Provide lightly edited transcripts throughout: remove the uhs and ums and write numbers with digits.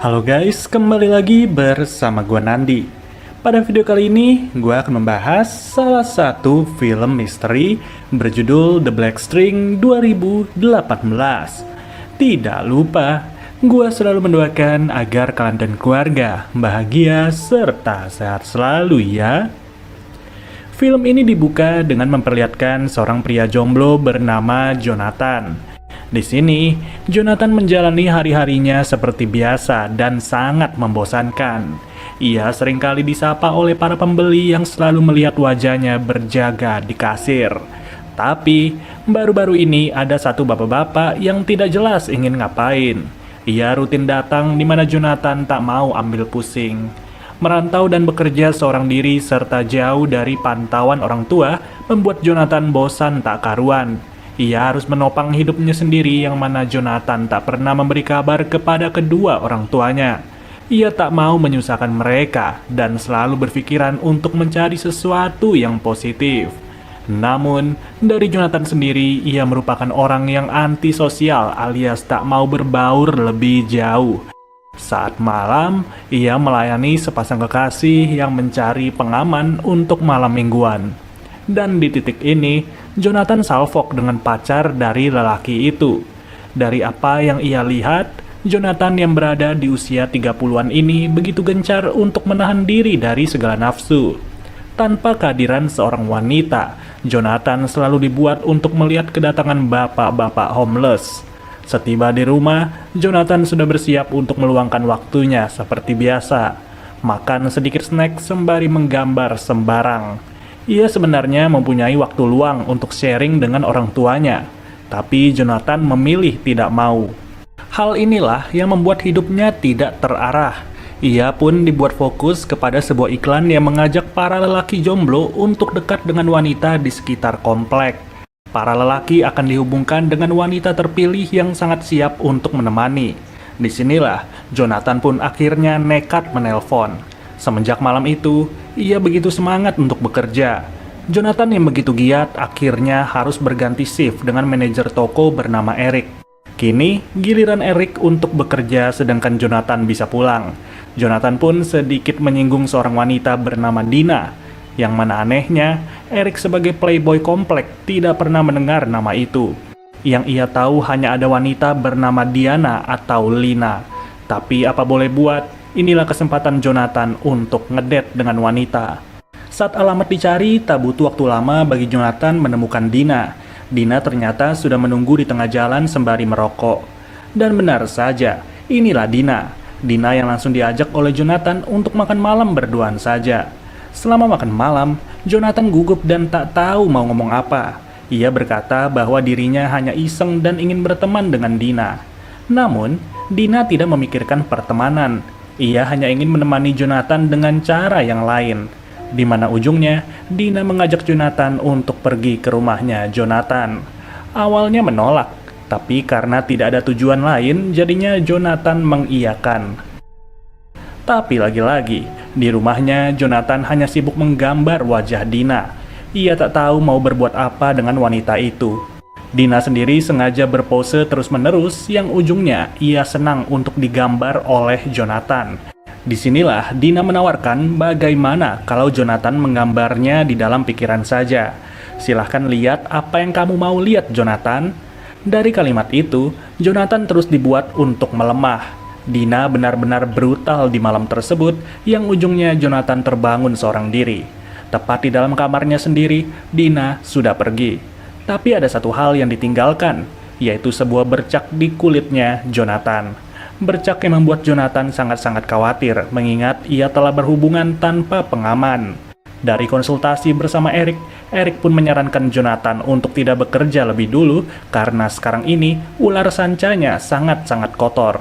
Halo guys, kembali lagi bersama gue Nandi. Pada video kali ini, gue akan membahas salah satu film misteri berjudul The Black String 2018. Tidak lupa, gue selalu mendoakan agar kalian dan keluarga bahagia serta sehat selalu ya. Film ini dibuka dengan memperlihatkan seorang pria jomblo bernama Jonathan. Di sini, Jonathan menjalani hari-harinya seperti biasa dan sangat membosankan. Ia seringkali disapa oleh para pembeli yang selalu melihat wajahnya berjaga di kasir. Tapi, baru-baru ini ada satu bapak-bapak yang tidak jelas ingin ngapain. Ia rutin datang di mana Jonathan tak mau ambil pusing. Merantau dan bekerja seorang diri serta jauh dari pantauan orang tua membuat Jonathan bosan tak karuan. Ia harus menopang hidupnya sendiri yang mana Jonathan tak pernah memberi kabar kepada kedua orang tuanya. Ia tak mau menyusahkan mereka dan selalu berpikiran untuk mencari sesuatu yang positif. Namun, dari Jonathan sendiri, ia merupakan orang yang antisosial alias tak mau berbaur lebih jauh. Saat malam, ia melayani sepasang kekasih yang mencari pengaman untuk malam mingguan. Dan di titik ini, Jonathan salfok dengan pacar dari lelaki itu. Dari apa yang ia lihat, Jonathan yang berada di usia 30-an ini begitu gencar untuk menahan diri dari segala nafsu. Tanpa kehadiran seorang wanita, Jonathan selalu dibuat untuk melihat kedatangan bapak-bapak homeless. Setiba di rumah, Jonathan sudah bersiap untuk meluangkan waktunya seperti biasa. Makan sedikit snack sembari menggambar sembarang. Ia sebenarnya mempunyai waktu luang untuk sharing dengan orang tuanya, tapi Jonathan memilih tidak mau. Hal inilah yang membuat hidupnya tidak terarah. Ia pun dibuat fokus kepada sebuah iklan yang mengajak para lelaki jomblo untuk dekat dengan wanita di sekitar komplek. Para lelaki akan dihubungkan dengan wanita terpilih yang sangat siap untuk menemani. Disinilah Jonathan pun akhirnya nekat menelpon. Semenjak malam itu, ia begitu semangat untuk bekerja. Jonathan yang begitu giat akhirnya harus berganti shift dengan manajer toko bernama Eric. Kini, giliran Eric untuk bekerja sedangkan Jonathan bisa pulang. Jonathan pun sedikit menyinggung seorang wanita bernama Dina. Yang mana anehnya, Eric sebagai playboy komplek tidak pernah mendengar nama itu. Yang ia tahu hanya ada wanita bernama Diana atau Lina. Tapi apa boleh buat, inilah kesempatan Jonathan untuk ngedate dengan wanita. Saat alamat dicari, tak butuh waktu lama bagi Jonathan menemukan Dina. Dina ternyata sudah menunggu di tengah jalan sembari merokok. Dan benar saja, inilah Dina. Dina yang langsung diajak oleh Jonathan untuk makan malam berduaan saja. Selama makan malam, Jonathan gugup dan tak tahu mau ngomong apa. Ia berkata bahwa dirinya hanya iseng dan ingin berteman dengan Dina. Namun, Dina tidak memikirkan pertemanan. Ia hanya ingin menemani Jonathan dengan cara yang lain, di mana ujungnya Dina mengajak Jonathan untuk pergi ke rumahnya Jonathan. Awalnya menolak, tapi karena tidak ada tujuan lain, jadinya Jonathan mengiyakan. Tapi lagi-lagi, di rumahnya Jonathan hanya sibuk menggambar wajah Dina. Ia tak tahu mau berbuat apa dengan wanita itu. Dina sendiri sengaja berpose terus-menerus yang ujungnya ia senang untuk digambar oleh Jonathan. Disinilah Dina menawarkan bagaimana kalau Jonathan menggambarnya di dalam pikiran saja. Silahkan lihat apa yang kamu mau lihat, Jonathan. Dari kalimat itu, Jonathan terus dibuat untuk melemah. Dina benar-benar brutal di malam tersebut yang ujungnya Jonathan terbangun seorang diri. Tepat di dalam kamarnya sendiri, Dina sudah pergi. Tapi ada satu hal yang ditinggalkan, yaitu sebuah bercak di kulitnya Jonathan. Bercak yang membuat Jonathan sangat-sangat khawatir, mengingat ia telah berhubungan tanpa pengaman. Dari konsultasi bersama Eric, Eric pun menyarankan Jonathan untuk tidak bekerja lebih dulu, karena sekarang ini ular sancanya sangat-sangat kotor.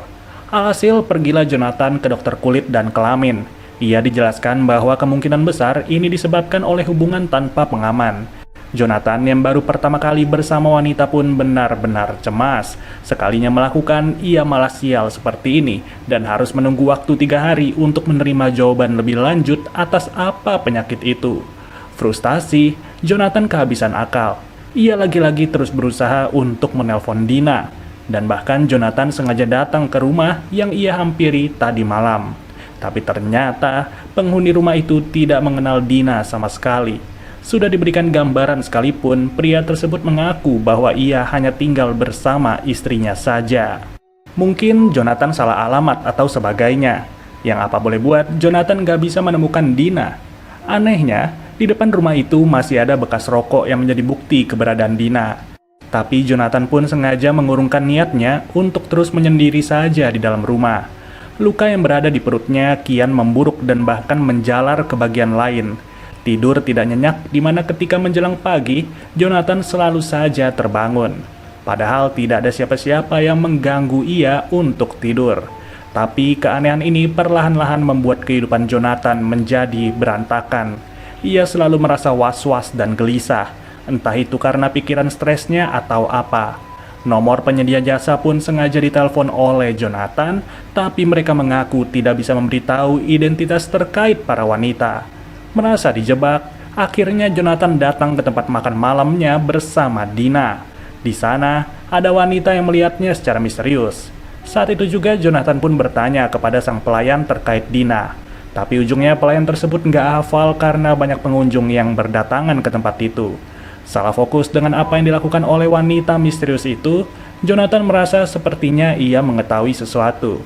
Alhasil, pergilah Jonathan ke dokter kulit dan kelamin. Ia dijelaskan bahwa kemungkinan besar ini disebabkan oleh hubungan tanpa pengaman. Jonathan yang baru pertama kali bersama wanita pun benar-benar cemas. Sekalinya melakukan, ia malah sial seperti ini dan harus menunggu waktu 3 hari untuk menerima jawaban lebih lanjut atas apa penyakit itu. Frustasi, Jonathan kehabisan akal. Ia lagi-lagi terus berusaha untuk menelpon Dina. Dan bahkan Jonathan sengaja datang ke rumah yang ia hampiri tadi malam. Tapi ternyata penghuni rumah itu tidak mengenal Dina sama sekali. Sudah diberikan gambaran sekalipun, pria tersebut mengaku bahwa ia hanya tinggal bersama istrinya saja. Mungkin Jonathan salah alamat atau sebagainya. Yang apa boleh buat, Jonathan gak bisa menemukan Dina. Anehnya, di depan rumah itu masih ada bekas rokok yang menjadi bukti keberadaan Dina. Tapi Jonathan pun sengaja mengurungkan niatnya untuk terus menyendiri saja di dalam rumah. Luka yang berada di perutnya kian memburuk dan bahkan menjalar ke bagian lain. Tidur tidak nyenyak, di mana ketika menjelang pagi, Jonathan selalu saja terbangun. Padahal tidak ada siapa-siapa yang mengganggu ia untuk tidur. Tapi keanehan ini perlahan-lahan membuat kehidupan Jonathan menjadi berantakan. Ia selalu merasa was-was dan gelisah, entah itu karena pikiran stresnya atau apa. Nomor penyedia jasa pun sengaja ditelepon oleh Jonathan, tapi mereka mengaku tidak bisa memberitahu identitas terkait para wanita. Merasa dijebak, akhirnya Jonathan datang ke tempat makan malamnya bersama Dina. Di sana, ada wanita yang melihatnya secara misterius. Saat itu juga Jonathan pun bertanya kepada sang pelayan terkait Dina. Tapi ujungnya pelayan tersebut nggak hafal karena banyak pengunjung yang berdatangan ke tempat itu. Salah fokus dengan apa yang dilakukan oleh wanita misterius itu, Jonathan merasa sepertinya ia mengetahui sesuatu.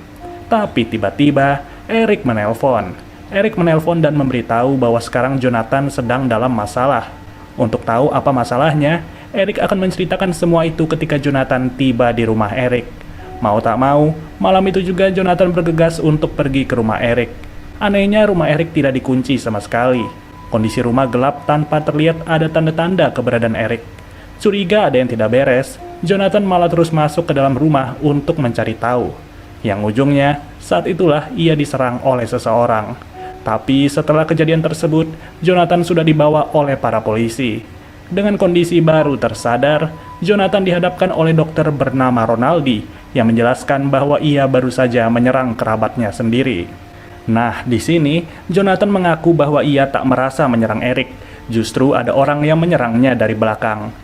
Tapi tiba-tiba, Eric menelpon. Eric menelpon dan memberitahu bahwa sekarang Jonathan sedang dalam masalah. Untuk tahu apa masalahnya, Eric akan menceritakan semua itu ketika Jonathan tiba di rumah Eric. Mau tak mau, malam itu juga Jonathan bergegas untuk pergi ke rumah Eric. Anehnya rumah Eric tidak dikunci sama sekali. Kondisi rumah gelap tanpa terlihat ada tanda-tanda keberadaan Eric. Curiga ada yang tidak beres, Jonathan malah terus masuk ke dalam rumah untuk mencari tahu. Yang ujungnya, saat itulah ia diserang oleh seseorang. Tapi setelah kejadian tersebut, Jonathan sudah dibawa oleh para polisi. Dengan kondisi baru tersadar, Jonathan dihadapkan oleh dokter bernama Ronaldi yang menjelaskan bahwa ia baru saja menyerang kerabatnya sendiri. Nah, di sini Jonathan mengaku bahwa ia tak merasa menyerang Eric, justru ada orang yang menyerangnya dari belakang.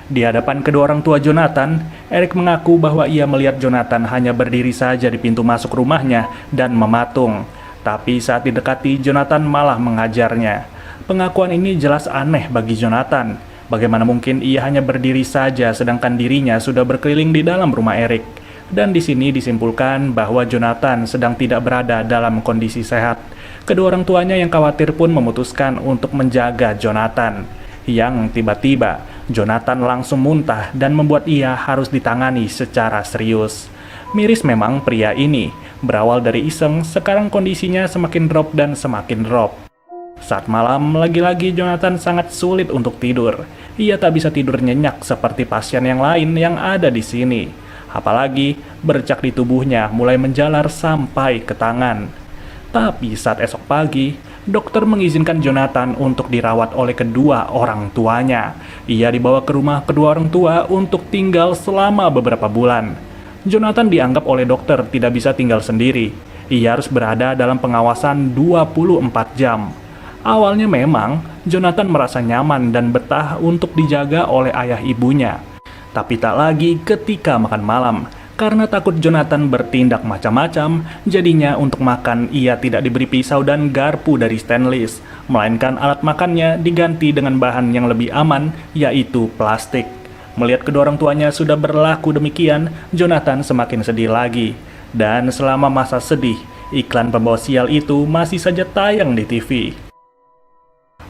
Di hadapan kedua orang tua Jonathan, Eric mengaku bahwa ia melihat Jonathan hanya berdiri saja di pintu masuk rumahnya dan mematung. Tapi saat didekati, Jonathan malah mengajarnya. Pengakuan ini jelas aneh bagi Jonathan. Bagaimana mungkin ia hanya berdiri saja sedangkan dirinya sudah berkeliling di dalam rumah Eric. Dan di sini disimpulkan bahwa Jonathan sedang tidak berada dalam kondisi sehat. Kedua orang tuanya yang khawatir pun memutuskan untuk menjaga Jonathan. Yang tiba-tiba, Jonathan langsung muntah dan membuat ia harus ditangani secara serius. Miris memang pria ini. Berawal dari iseng, sekarang kondisinya semakin drop dan semakin drop. Saat malam, lagi-lagi Jonathan sangat sulit untuk tidur. Ia tak bisa tidur nyenyak seperti pasien yang lain yang ada di sini. Apalagi bercak di tubuhnya mulai menjalar sampai ke tangan. Tapi saat esok pagi, dokter mengizinkan Jonathan untuk dirawat oleh kedua orang tuanya. Ia dibawa ke rumah kedua orang tua untuk tinggal selama beberapa bulan. Jonathan dianggap oleh dokter tidak bisa tinggal sendiri. Ia harus berada dalam pengawasan 24 jam. Awalnya memang, Jonathan merasa nyaman dan betah untuk dijaga oleh ayah ibunya. Tapi tak lagi ketika makan malam. Karena takut Jonathan bertindak macam-macam, jadinya untuk makan ia tidak diberi pisau dan garpu dari stainless, melainkan alat makannya diganti dengan bahan yang lebih aman, yaitu plastik. Melihat kedua orang tuanya sudah berlaku demikian, Jonathan semakin sedih lagi. Dan selama masa sedih, iklan pembawa sial itu masih saja tayang di TV.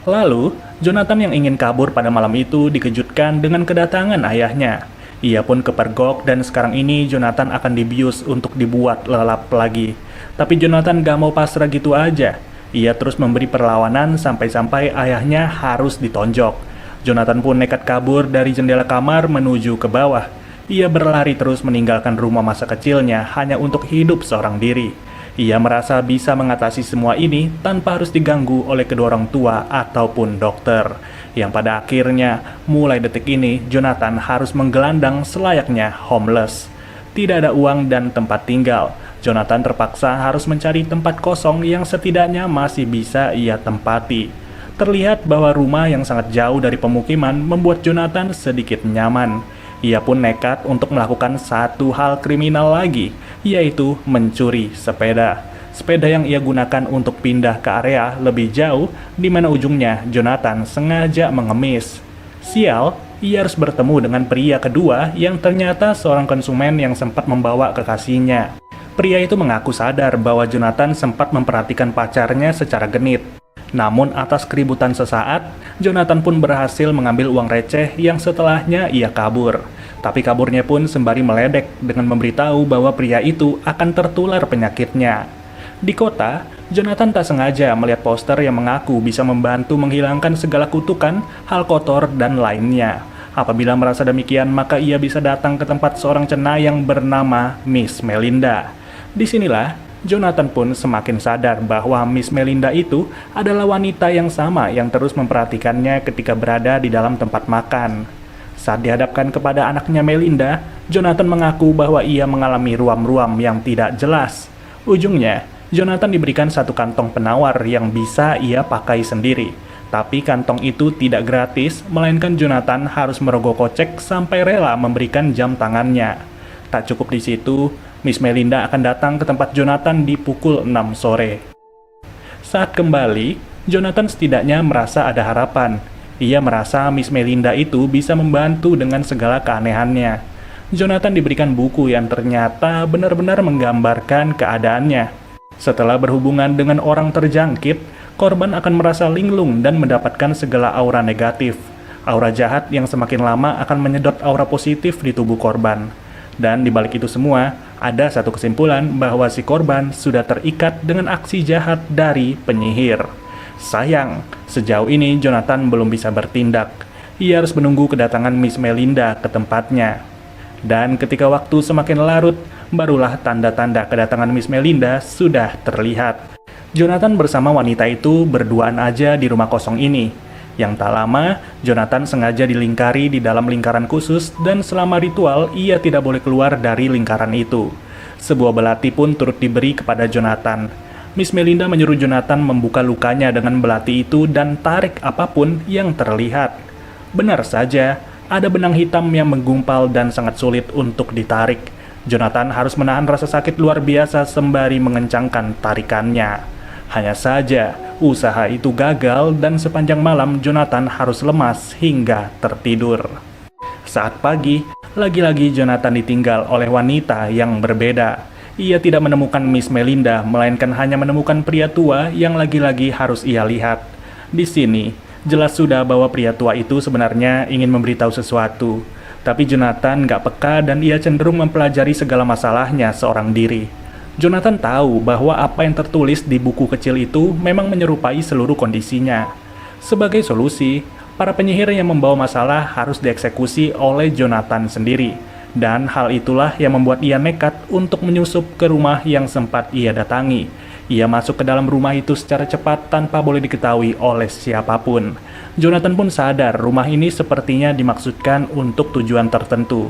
Lalu, Jonathan yang ingin kabur pada malam itu dikejutkan dengan kedatangan ayahnya. Ia pun kepergok dan sekarang ini Jonathan akan dibius untuk dibuat lelap lagi. Tapi Jonathan gak mau pasrah gitu aja. Ia terus memberi perlawanan sampai-sampai ayahnya harus ditonjok. Jonathan pun nekat kabur dari jendela kamar menuju ke bawah. Ia berlari terus meninggalkan rumah masa kecilnya hanya untuk hidup seorang diri. Ia merasa bisa mengatasi semua ini tanpa harus diganggu oleh kedua orang tua ataupun dokter. Yang pada akhirnya, mulai detik ini, Jonathan harus menggelandang selayaknya homeless. Tidak ada uang dan tempat tinggal. Jonathan terpaksa harus mencari tempat kosong yang setidaknya masih bisa ia tempati. Terlihat bahwa rumah yang sangat jauh dari pemukiman membuat Jonathan sedikit nyaman. Ia pun nekat untuk melakukan satu hal kriminal lagi, yaitu mencuri sepeda. Sepeda yang ia gunakan untuk pindah ke area lebih jauh, di mana ujungnya Jonathan sengaja mengemis. Sial, ia harus bertemu dengan pria kedua yang ternyata seorang konsumen yang sempat membawa kekasihnya. Pria itu mengaku sadar bahwa Jonathan sempat memperhatikan pacarnya secara genit. Namun atas keributan sesaat, Jonathan pun berhasil mengambil uang receh yang setelahnya ia kabur. Tapi kaburnya pun sembari meledek dengan memberitahu bahwa pria itu akan tertular penyakitnya. Di kota, Jonathan tak sengaja melihat poster yang mengaku bisa membantu menghilangkan segala kutukan, hal kotor, dan lainnya. Apabila merasa demikian, maka ia bisa datang ke tempat seorang cenayang bernama Miss Melinda. Disinilah, Jonathan pun semakin sadar bahwa Miss Melinda itu adalah wanita yang sama yang terus memperhatikannya ketika berada di dalam tempat makan. Saat dihadapkan kepada anaknya Melinda, Jonathan mengaku bahwa ia mengalami ruam-ruam yang tidak jelas. Ujungnya, Jonathan diberikan satu kantong penawar yang bisa ia pakai sendiri. Tapi kantong itu tidak gratis, melainkan Jonathan harus merogoh kocek sampai rela memberikan jam tangannya. Tak cukup di situ, Miss Melinda akan datang ke tempat Jonathan di pukul 6 sore. Saat kembali, Jonathan setidaknya merasa ada harapan. Ia merasa Miss Melinda itu bisa membantu dengan segala keanehannya. Jonathan diberikan buku yang ternyata benar-benar menggambarkan keadaannya. Setelah berhubungan dengan orang terjangkit, korban akan merasa linglung dan mendapatkan segala aura negatif. Aura jahat yang semakin lama akan menyedot aura positif di tubuh korban. Dan di balik itu semua, ada satu kesimpulan bahwa si korban sudah terikat dengan aksi jahat dari penyihir. Sayang, sejauh ini Jonathan belum bisa bertindak. Ia harus menunggu kedatangan Miss Melinda ke tempatnya. Dan ketika waktu semakin larut, barulah tanda-tanda kedatangan Miss Melinda sudah terlihat. Jonathan bersama wanita itu berduaan aja di rumah kosong ini. Yang tak lama, Jonathan sengaja dilingkari di dalam lingkaran khusus dan selama ritual ia tidak boleh keluar dari lingkaran itu. Sebuah belati pun turut diberi kepada Jonathan. Miss Melinda menyuruh Jonathan membuka lukanya dengan belati itu dan tarik apapun yang terlihat. Benar saja, ada benang hitam yang menggumpal dan sangat sulit untuk ditarik. Jonathan harus menahan rasa sakit luar biasa sembari mengencangkan tarikannya. Hanya saja, usaha itu gagal dan sepanjang malam Jonathan harus lemas hingga tertidur. Saat pagi, lagi-lagi Jonathan ditinggal oleh wanita yang berbeda. Ia tidak menemukan Miss Melinda, melainkan hanya menemukan pria tua yang lagi-lagi harus ia lihat. Di sini, jelas sudah bahwa pria tua itu sebenarnya ingin memberitahu sesuatu. Tapi Jonathan gak peka dan ia cenderung mempelajari segala masalahnya seorang diri. Jonathan tahu bahwa apa yang tertulis di buku kecil itu memang menyerupai seluruh kondisinya. Sebagai solusi, para penyihir yang membawa masalah harus dieksekusi oleh Jonathan sendiri. Dan hal itulah yang membuat ia nekat untuk menyusup ke rumah yang sempat ia datangi. Ia masuk ke dalam rumah itu secara cepat tanpa boleh diketahui oleh siapapun. Jonathan pun sadar rumah ini sepertinya dimaksudkan untuk tujuan tertentu.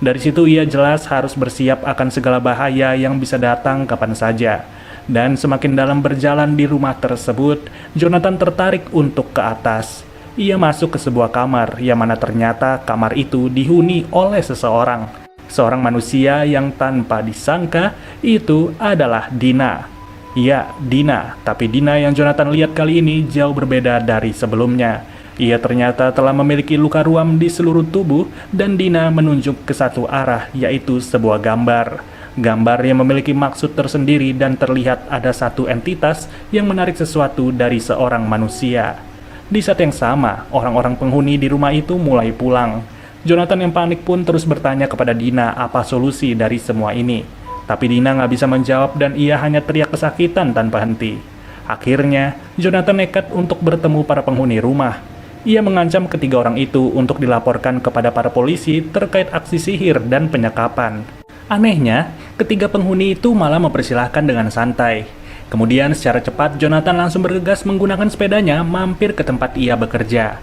Dari situ ia jelas harus bersiap akan segala bahaya yang bisa datang kapan saja. Dan semakin dalam berjalan di rumah tersebut, Jonathan tertarik untuk ke atas. Ia masuk ke sebuah kamar, yang mana ternyata kamar itu dihuni oleh seseorang. Seorang manusia yang tanpa disangka itu adalah Dina. Ya, Dina, tapi Dina yang Jonathan lihat kali ini jauh berbeda dari sebelumnya. Ia ternyata telah memiliki luka ruam di seluruh tubuh dan Dina menunjuk ke satu arah, yaitu sebuah gambar. Gambar yang memiliki maksud tersendiri dan terlihat ada satu entitas yang menarik sesuatu dari seorang manusia. Di saat yang sama, orang-orang penghuni di rumah itu mulai pulang. Jonathan yang panik pun terus bertanya kepada Dina apa solusi dari semua ini. Tapi Dina nggak bisa menjawab dan ia hanya teriak kesakitan tanpa henti. Akhirnya, Jonathan nekat untuk bertemu para penghuni rumah. Ia mengancam ketiga orang itu untuk dilaporkan kepada para polisi terkait aksi sihir dan penyekapan. Anehnya, ketiga penghuni itu malah mempersilahkan dengan santai. Kemudian secara cepat Jonathan langsung bergegas menggunakan sepedanya mampir ke tempat ia bekerja.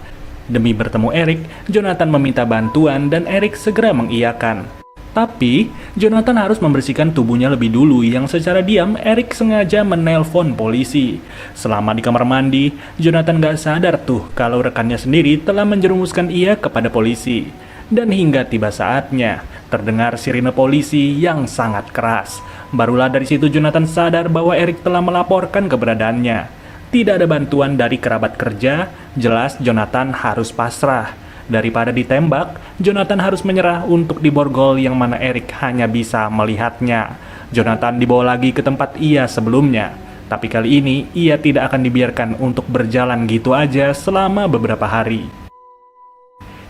Demi bertemu Eric, Jonathan meminta bantuan dan Eric segera mengiyakan. Tapi, Jonathan harus membersihkan tubuhnya lebih dulu yang secara diam Eric sengaja menelpon polisi. Selama di kamar mandi, Jonathan gak sadar tuh kalau rekannya sendiri telah menjerumuskan ia kepada polisi. Dan hingga tiba saatnya, terdengar sirine polisi yang sangat keras. Barulah dari situ Jonathan sadar bahwa Eric telah melaporkan keberadaannya. Tidak ada bantuan dari kerabat kerja, jelas Jonathan harus pasrah. Daripada ditembak, Jonathan harus menyerah untuk diborgol yang mana Eric hanya bisa melihatnya. Jonathan dibawa lagi ke tempat ia sebelumnya. Tapi kali ini, ia tidak akan dibiarkan untuk berjalan gitu aja selama beberapa hari.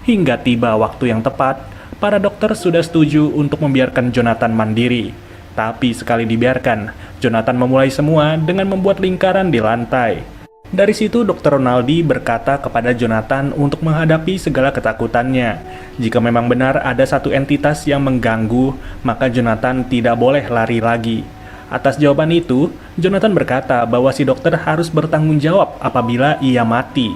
Hingga tiba waktu yang tepat, para dokter sudah setuju untuk membiarkan Jonathan mandiri. Tapi sekali dibiarkan, Jonathan memulai semua dengan membuat lingkaran di lantai. Dari situ Dr. Ronaldi berkata kepada Jonathan untuk menghadapi segala ketakutannya. Jika memang benar ada satu entitas yang mengganggu, maka Jonathan tidak boleh lari lagi. Atas jawaban itu, Jonathan berkata bahwa si dokter harus bertanggung jawab apabila ia mati.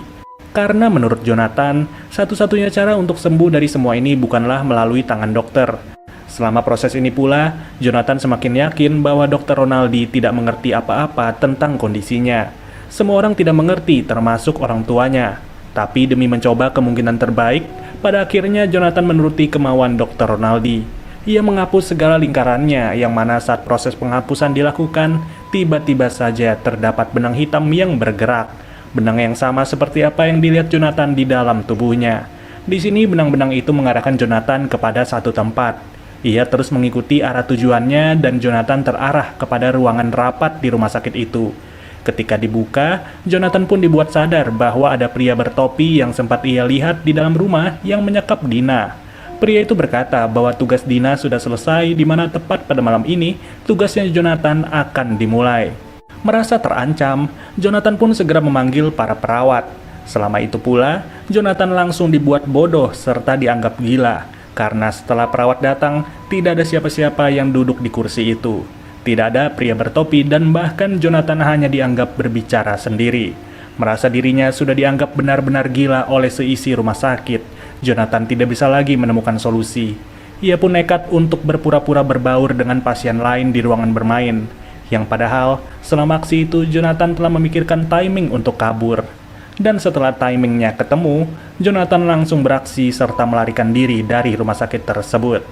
Karena menurut Jonathan, satu-satunya cara untuk sembuh dari semua ini bukanlah melalui tangan dokter. Selama proses ini pula, Jonathan semakin yakin bahwa Dr. Ronaldi tidak mengerti apa-apa tentang kondisinya. Semua orang tidak mengerti, termasuk orang tuanya. Tapi demi mencoba kemungkinan terbaik, pada akhirnya Jonathan menuruti kemauan Dr. Ronaldi. Ia menghapus segala lingkarannya, yang mana saat proses penghapusan dilakukan, tiba-tiba saja terdapat benang hitam yang bergerak. Benang yang sama seperti apa yang dilihat Jonathan di dalam tubuhnya. Di sini benang-benang itu mengarahkan Jonathan kepada satu tempat. Ia terus mengikuti arah tujuannya dan Jonathan terarah kepada ruangan rapat di rumah sakit itu. Ketika dibuka, Jonathan pun dibuat sadar bahwa ada pria bertopi yang sempat ia lihat di dalam rumah yang menyekap Dina. Pria itu berkata bahwa tugas Dina sudah selesai, di mana tepat pada malam ini, tugasnya Jonathan akan dimulai. Merasa terancam, Jonathan pun segera memanggil para perawat. Selama itu pula, Jonathan langsung dibuat bodoh serta dianggap gila. Karena setelah perawat datang, tidak ada siapa-siapa yang duduk di kursi itu. Tidak ada pria bertopi dan bahkan Jonathan hanya dianggap berbicara sendiri. Merasa dirinya sudah dianggap benar-benar gila oleh seisi rumah sakit, Jonathan tidak bisa lagi menemukan solusi. Ia pun nekat untuk berpura-pura berbaur dengan pasien lain di ruangan bermain. Yang padahal, selama aksi itu Jonathan telah memikirkan timing untuk kabur. Dan setelah timingnya ketemu, Jonathan langsung beraksi serta melarikan diri dari rumah sakit tersebut.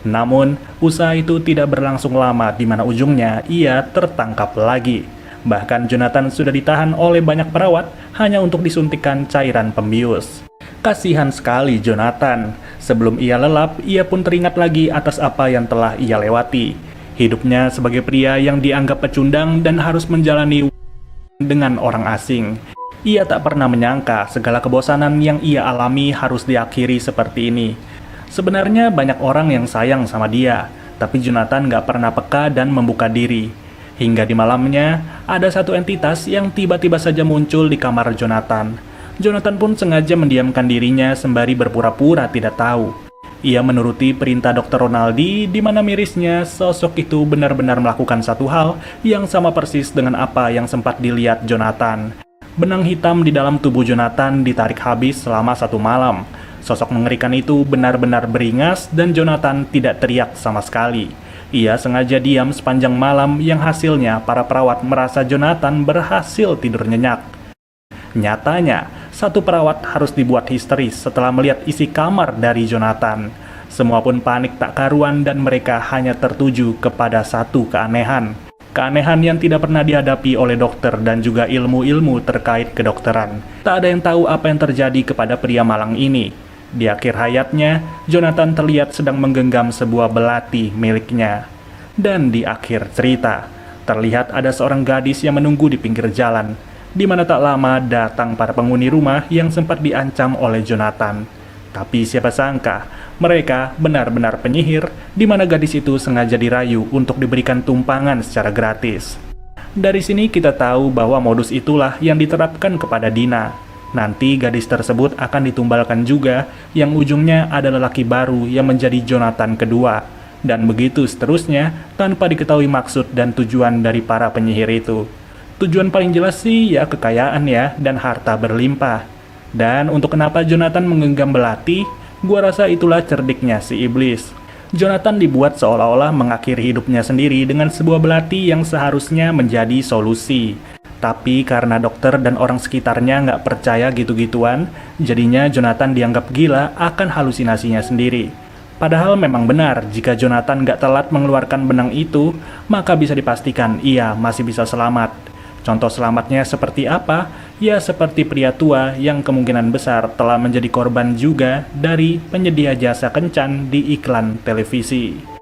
Namun, usaha itu tidak berlangsung lama di mana ujungnya ia tertangkap lagi. Bahkan Jonathan sudah ditahan oleh banyak perawat hanya untuk disuntikkan cairan pembius. Kasihan sekali Jonathan. Sebelum ia lelap, ia pun teringat lagi atas apa yang telah ia lewati. Hidupnya sebagai pria yang dianggap pecundang dan harus menjalani dengan orang asing. Ia tak pernah menyangka segala kebosanan yang ia alami harus diakhiri seperti ini. Sebenarnya banyak orang yang sayang sama dia, tapi Jonathan gak pernah peka dan membuka diri. Hingga di malamnya, ada satu entitas yang tiba-tiba saja muncul di kamar Jonathan. Jonathan pun sengaja mendiamkan dirinya sembari berpura-pura tidak tahu. Ia menuruti perintah Dr. Ronaldi, di mana mirisnya sosok itu benar-benar melakukan satu hal yang sama persis dengan apa yang sempat dilihat Jonathan. Benang hitam di dalam tubuh Jonathan ditarik habis selama satu malam. Sosok mengerikan itu benar-benar beringas dan Jonathan tidak teriak sama sekali. Ia sengaja diam sepanjang malam yang hasilnya para perawat merasa Jonathan berhasil tidur nyenyak. Nyatanya, satu perawat harus dibuat histeris setelah melihat isi kamar dari Jonathan. Semua pun panik tak karuan dan mereka hanya tertuju kepada satu keanehan. Keanehan yang tidak pernah dihadapi oleh dokter dan juga ilmu-ilmu terkait kedokteran. Tak ada yang tahu apa yang terjadi kepada pria malang ini. Di akhir hayatnya, Jonathan terlihat sedang menggenggam sebuah belati miliknya. Dan di akhir cerita, terlihat ada seorang gadis yang menunggu di pinggir jalan, di mana tak lama datang para penghuni rumah yang sempat diancam oleh Jonathan. Tapi siapa sangka, mereka benar-benar penyihir, di mana gadis itu sengaja dirayu untuk diberikan tumpangan secara gratis. Dari sini kita tahu bahwa modus itulah yang diterapkan kepada Dina. Nanti gadis tersebut akan ditumbalkan juga, yang ujungnya adalah laki baru yang menjadi Jonathan kedua. Dan begitu seterusnya, tanpa diketahui maksud dan tujuan dari para penyihir itu. Tujuan paling jelas sih ya kekayaan ya, dan harta berlimpah. Dan untuk kenapa Jonathan menggenggam belati, gua rasa itulah cerdiknya si iblis. Jonathan dibuat seolah-olah mengakhiri hidupnya sendiri dengan sebuah belati yang seharusnya menjadi solusi. Tapi karena dokter dan orang sekitarnya nggak percaya gitu-gituan, jadinya Jonathan dianggap gila akan halusinasinya sendiri. Padahal memang benar, jika Jonathan nggak telat mengeluarkan benang itu, maka bisa dipastikan ia masih bisa selamat. Contoh selamatnya seperti apa? Ya seperti pria tua yang kemungkinan besar telah menjadi korban juga dari penyedia jasa kencan di iklan televisi.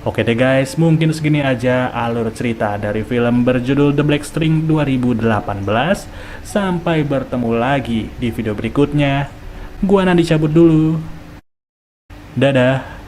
Oke deh guys, mungkin segini aja alur cerita dari film berjudul The Black String 2018. Sampai bertemu lagi di video berikutnya. Gua Nandi cabut dulu. Dadah.